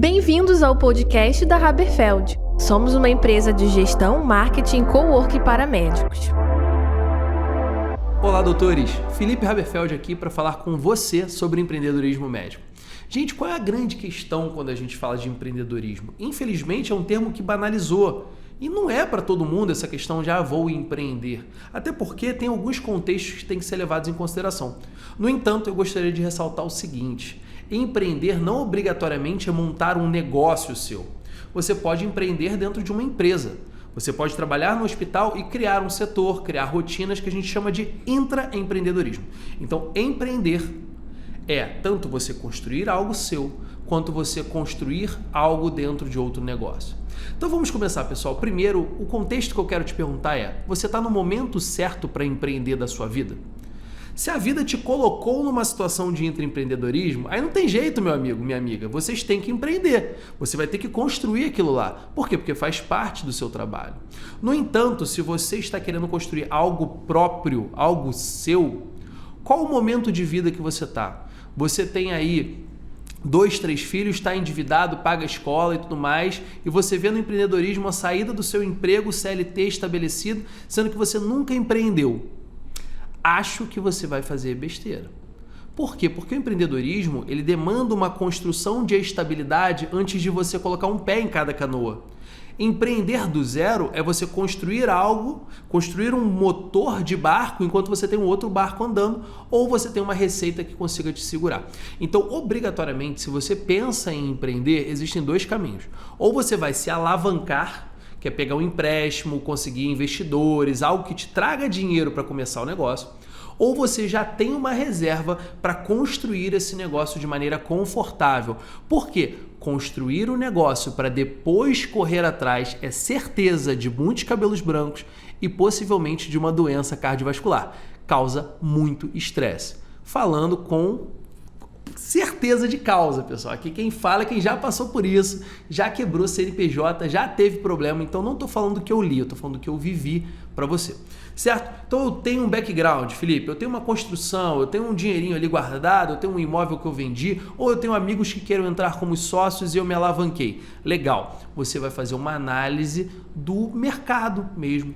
Bem-vindos ao podcast da Haberfeld. Somos uma empresa de gestão, marketing e coworking para médicos. Olá, doutores! Felipe Haberfeld aqui para falar com você sobre empreendedorismo médico. Gente, qual é a grande questão quando a gente fala de empreendedorismo? Infelizmente, é um termo que banalizou. E não é para todo mundo essa questão de vou empreender. Até porque tem alguns contextos que têm que ser levados em consideração. No entanto, eu gostaria de ressaltar o seguinte: empreender não obrigatoriamente é montar um negócio seu. Você pode empreender dentro de uma empresa. Você pode trabalhar no hospital e criar um setor, criar rotinas que a gente chama de intraempreendedorismo. Então, empreender é tanto você construir algo seu, quanto você construir algo dentro de outro negócio. Então vamos começar, pessoal. Primeiro, o contexto que eu quero te perguntar é: você está no momento certo para empreender da sua vida? Se a vida te colocou numa situação de intraempreendedorismo, aí não tem jeito, meu amigo, minha amiga. Vocês têm que empreender. Você vai ter que construir aquilo lá. Por quê? Porque faz parte do seu trabalho. No entanto, se você está querendo construir algo próprio, algo seu, qual o momento de vida que você está? Você tem aí 2, 3 filhos, está endividado, paga a escola e tudo mais, e você vê no empreendedorismo a saída do seu emprego CLT estabelecido, sendo que você nunca empreendeu. Acho que você vai fazer besteira. Por quê? Porque o empreendedorismo ele demanda uma construção de estabilidade antes de você colocar um pé em cada canoa. Empreender do zero é você construir algo, construir um motor de barco enquanto você tem um outro barco andando, ou você tem uma receita que consiga te segurar. Então, obrigatoriamente, se você pensa em empreender, existem 2 caminhos. Ou você vai se alavancar, que é pegar um empréstimo, conseguir investidores, algo que te traga dinheiro para começar o negócio, ou você já tem uma reserva para construir esse negócio de maneira confortável. Por quê? Construir o negócio para depois correr atrás é certeza de muitos cabelos brancos e possivelmente de uma doença cardiovascular. Causa muito estresse. Falando com certeza de causa, pessoal. Aqui quem fala é quem já passou por isso, já quebrou CNPJ, já teve problema. Então não estou falando do que eu li, eu estou falando do que eu vivi para você. Certo? Então eu tenho um background, Felipe, eu tenho uma construção, eu tenho um dinheirinho ali guardado, eu tenho um imóvel que eu vendi, ou eu tenho amigos que queiram entrar como sócios e eu me alavanquei. Legal, você vai fazer uma análise do mercado mesmo.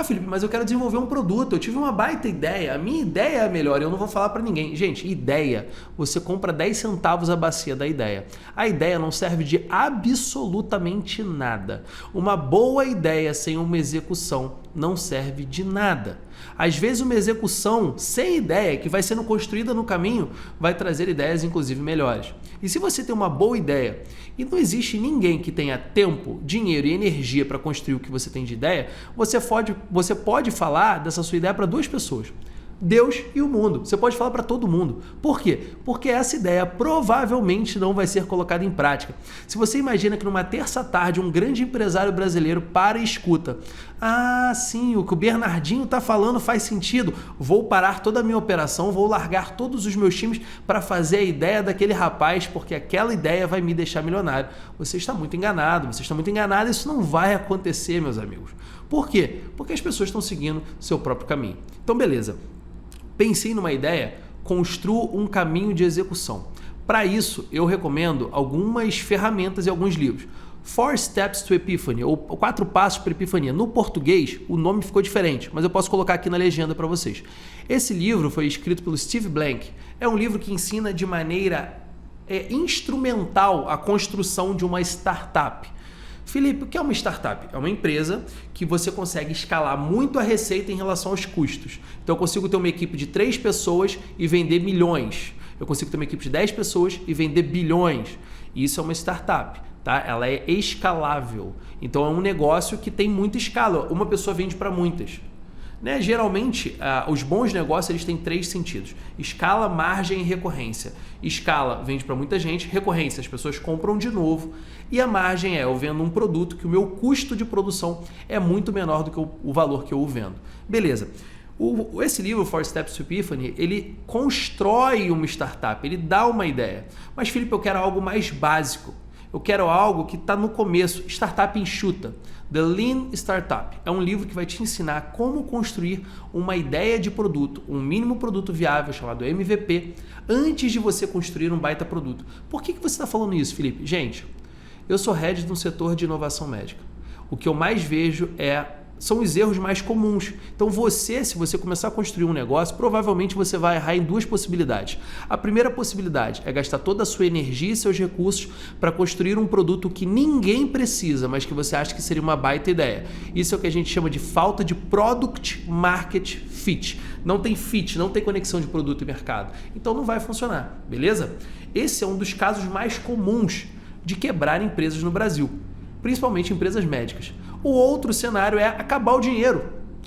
Felipe, mas eu quero desenvolver um produto, eu tive uma baita ideia, a minha ideia é a melhor, eu não vou falar para ninguém. Gente, ideia, você compra 10 centavos a bacia da ideia. A ideia não serve de absolutamente nada. Uma boa ideia sem uma execução não serve de nada. Às vezes uma execução sem ideia, que vai sendo construída no caminho, vai trazer ideias inclusive melhores. E se você tem uma boa ideia e não existe ninguém que tenha tempo, dinheiro e energia para construir o que você tem de ideia, você pode falar dessa sua ideia para 2 pessoas. Deus e o mundo. Você pode falar para todo mundo. Por quê? Porque essa ideia provavelmente não vai ser colocada em prática. Se você imagina que numa terça-tarde um grande empresário brasileiro para e escuta: sim, o que o Bernardinho está falando faz sentido. Vou parar toda a minha operação, vou largar todos os meus times para fazer a ideia daquele rapaz, porque aquela ideia vai me deixar milionário. Você está muito enganado, isso não vai acontecer, meus amigos. Por quê? Porque as pessoas estão seguindo seu próprio caminho. Então, beleza. Pensei numa ideia, construa um caminho de execução. Para isso, eu recomendo algumas ferramentas e alguns livros. 4 Steps to Epiphany, ou 4 Passos para Epifania. No português, o nome ficou diferente, mas eu posso colocar aqui na legenda para vocês. Esse livro foi escrito pelo Steve Blank. É um livro que ensina de maneira instrumental a construção de uma startup. Felipe, o que é uma startup? É uma empresa que você consegue escalar muito a receita em relação aos custos. Então eu consigo ter uma equipe de 3 pessoas e vender milhões. Eu consigo ter uma equipe de 10 pessoas e vender bilhões. Isso é uma startup, tá? Ela é escalável. Então é um negócio que tem muita escala. Uma pessoa vende para muitas. Geralmente, os bons negócios eles têm 3 sentidos: escala, margem e recorrência. Escala vende para muita gente, recorrência, as pessoas compram de novo, e a margem eu vendo um produto que o meu custo de produção é muito menor do que o valor que eu vendo. Beleza. Esse livro, 4 Steps to Epiphany, ele constrói uma startup, ele dá uma ideia. Mas, Felipe, eu quero algo mais básico. Eu quero algo que está no começo, startup enxuta. The Lean Startup é um livro que vai te ensinar como construir uma ideia de produto, um mínimo produto viável chamado MVP, antes de você construir um baita produto. Por que você está falando isso, Felipe? Gente, Eu sou head no setor de inovação médica. O que eu mais vejo são os erros mais comuns. Então se você começar a construir um negócio, provavelmente você vai errar em duas possibilidades. A primeira possibilidade é gastar toda a sua energia e seus recursos para construir um produto que ninguém precisa, mas que você acha que seria uma baita ideia. Isso é o que a gente chama de falta de Product Market Fit. Não tem fit, não tem conexão de produto e mercado. Então não vai funcionar, beleza? Esse é um dos casos mais comuns de quebrar empresas no Brasil, principalmente empresas médicas. O outro cenário é acabar o dinheiro.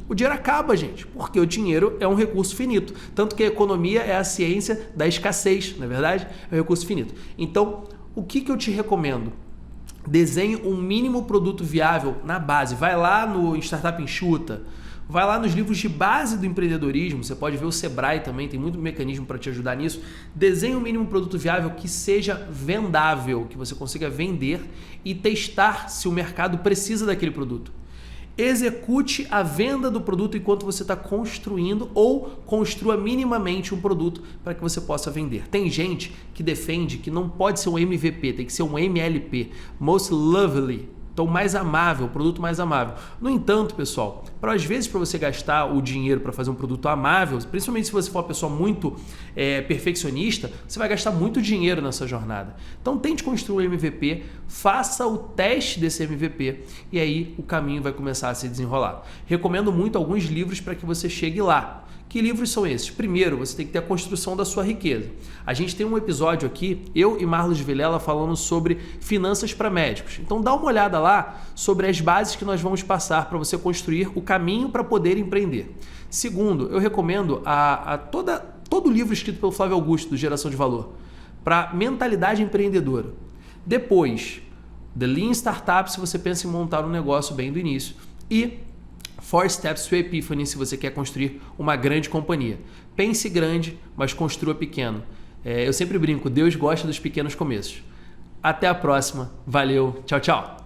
O dinheiro acaba, gente, porque o dinheiro é um recurso finito. Tanto que a economia é a ciência da escassez, não é verdade? É um recurso finito. Então, o que eu te recomendo? Desenhe um mínimo produto viável na base. Vai lá no Startup Enxuta, vai lá nos livros de base do empreendedorismo, você pode ver o Sebrae também, tem muito mecanismo para te ajudar nisso. Desenhe um mínimo produto viável que seja vendável, que você consiga vender e testar se o mercado precisa daquele produto. Execute a venda do produto enquanto você está construindo ou construa minimamente um produto para que você possa vender. Tem gente que defende que não pode ser um MVP, tem que ser um MLP, Most Lovely. Então, mais amável, produto mais amável. No entanto, pessoal, às vezes para você gastar o dinheiro para fazer um produto amável, principalmente se você for uma pessoa muito perfeccionista, você vai gastar muito dinheiro nessa jornada. Então, tente construir um MVP, faça o teste desse MVP e aí o caminho vai começar a se desenrolar. Recomendo muito alguns livros para que você chegue lá. Que livros são esses? Primeiro, você tem que ter a construção da sua riqueza. A gente tem um episódio aqui, eu e Marlos Vilela, falando sobre finanças para médicos. Então dá uma olhada lá sobre as bases que nós vamos passar para você construir o caminho para poder empreender. Segundo, eu recomendo todo o livro escrito pelo Flávio Augusto, do Geração de Valor, para mentalidade empreendedora. Depois, The Lean Startup, se você pensa em montar um negócio bem do início. E 4 Steps to Epiphany, se você quer construir uma grande companhia. Pense grande, mas construa pequeno. Eu sempre brinco, Deus gosta dos pequenos começos. Até a próxima. Valeu. Tchau, tchau.